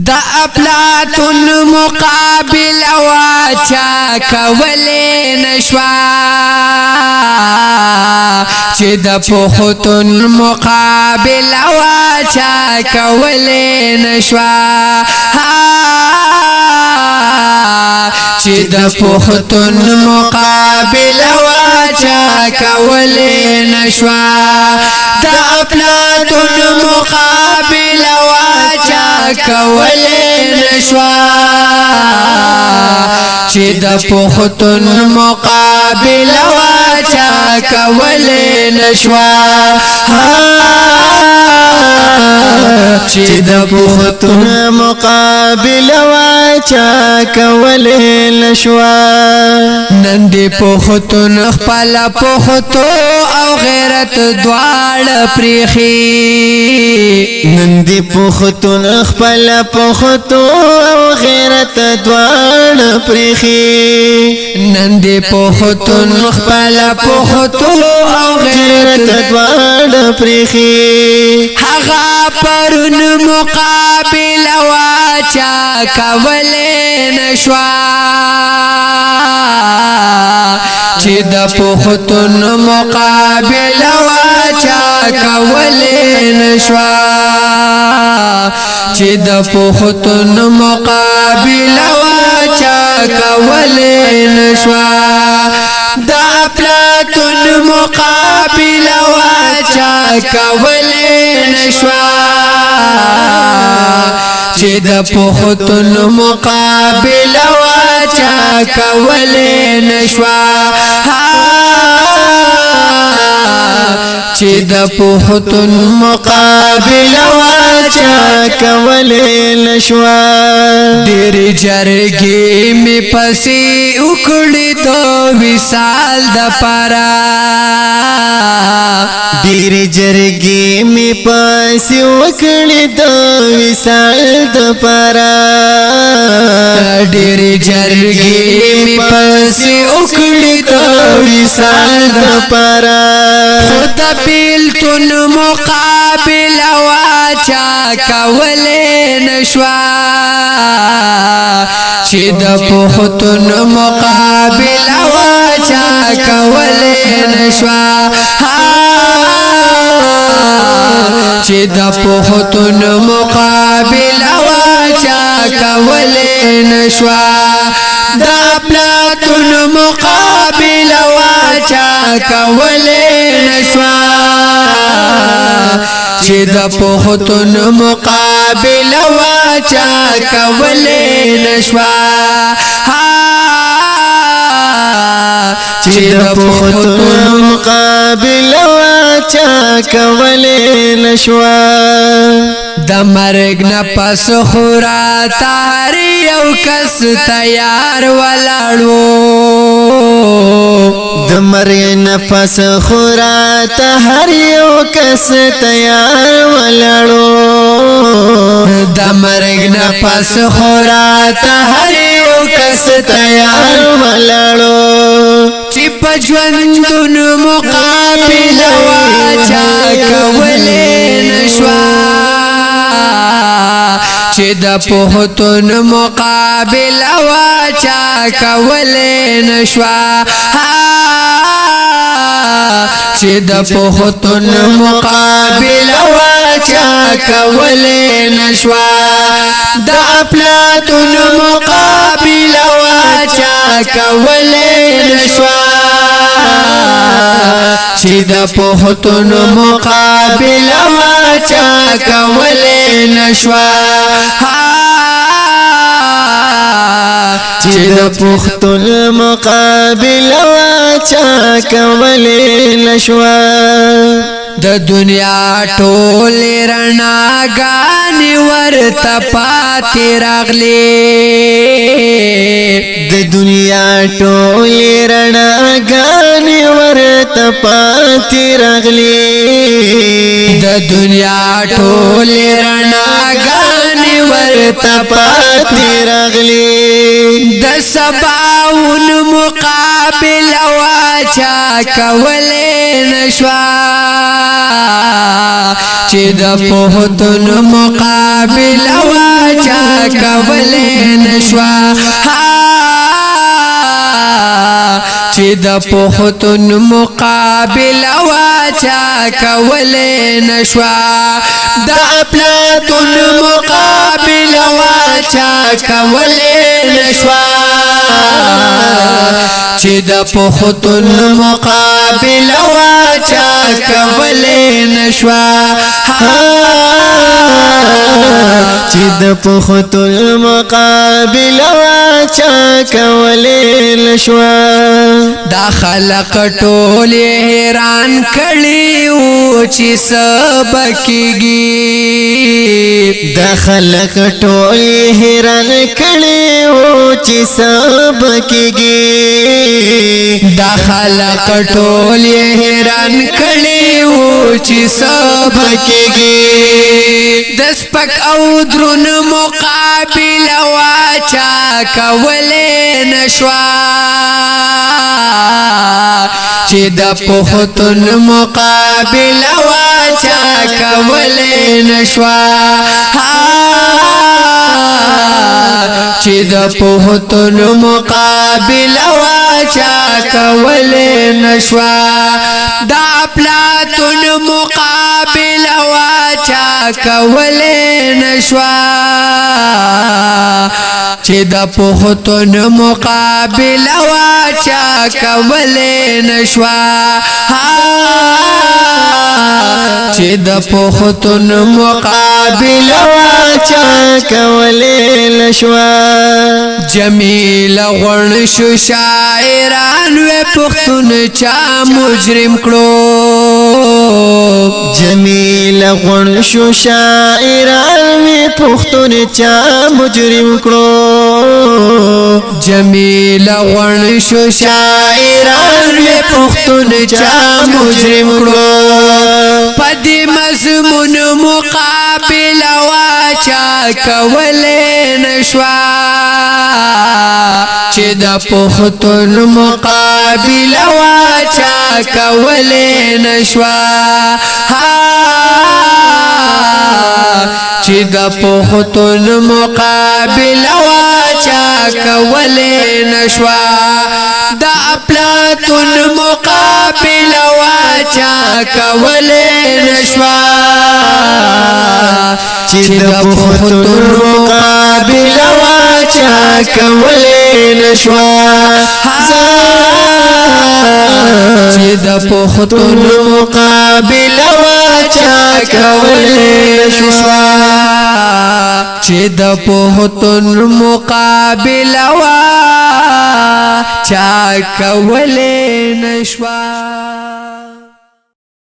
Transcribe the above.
دا افلاطون مقابل واچا کولی نشوا چه دا پختون مقابل واچا کولی نشوا چه دا پختون مقابل واچا کولی نشوا دا افلاطون مقابل واچا کولی نشوا چه دا پختون مقابل واچا کولی نشوا چه دا پختون مقابل واچا کولی نشوا نن دی پختون خپل پختو او غیرت دوار پریخی نن دی پختون خپل پختو او غیرت دوار پریخی نن دی پختون خپل پختو او غیرت دوار پریخی هغه پرون مقابل واچا کولی نشوا چه دا پختون مقابل واچا کولی نشوا چه دا پختون مقابل واچا کولی نشوا دا افلاطون مقابل واچا کولی نشوا چه دا پختون مقابل واچا کولی نشوا چه دا پختون مقابل واچا کولی نشوا دیر جرگی می پسی اکڑی دو وصال دا پارا دیر جرگی می پسی اکڑی دو وصال دا پارا دیر جرگی می پسی اکڑی دو وصال دا پارا خدا بیلتون مقابل واچا کولی نشوا چه دا پختون مقابل واچا کولی نشوا چه دا پختون مقابل واچا کولی نشوا دا افلاطون مقابل واچا کولی نشوا چه دا پختون مقابل واچا کولی نشوا چه دا پختون مقابل واچا کولی نشوا دا مرگ نپس خورا تار یو کس تیار ولاړو د مرگ نفس خورا تار یو کس تیار ولاړو دا مرگ نپس خورا تار یو کس تیار ولاړو چی پجوندون مقابل واچا کولی نشوا چه دا پختون مقابل واچا کولی نشوا چه دا پختون مقابل واچا کولی نشوا دا افلاطون مقابل واچا کولی نشوا چه دا پختون مقابل واچا کولی نشوا چه دا پختون مقابل واچا کولی نشوا د دنیا ټول رڼاګانې ورته پاتې راغلي د دنیا ټول رڼاګانې ورته پاتې راغلي د دنیا ټول رڼاګانې ورته پاتې راغلي د سباون مقابل واچا کولی نشوا چې د پوهتون مقابل واچا نشوا چې د پختون مقابله واچا کولې نشوا د افلاطون مقابله واچا کولې نشوا چې د پختون مقابله واچا کولې نشوا چې د پختون مقابله واچا کولې نشوا دا خلق ټول حیران کړي او چې سبکیږي دا خلق ټول حیران کړي او چې سبکیږي دا خلق ټول حیران کړي او چې سبکیږي د سپک او درون مقابله واچا کولې نشوا چې د پختون مقابله واچا کولې نشوا چې د پختون مقابله واچا کولې نشوا د افلاطون مقابله واچا کولې نشوا چې د پختون مقابله واچا کولې نشوا چې د پختون مقابله واچا کولې نشوا جمیل غون شو شاعران و پختون چا مجرم کړو جمیل غون شو شاعران و پختون چا مجرم کړو جمیل غون شو شاعران و پختون چا مجرم کړو پدې مضمون مقابله واچا کولې نشوا چې د پختون مقابله واچا کولې نشوا چې د پختون مقابله واچا کولې نشوا د افلاطون مقابله واچا کولې نشوا چې د پختون مقابله واچا کولې نشوا چې د پختون مقابله واچا کولې نشوا چې د پختون مقابله واچا کولې نشوا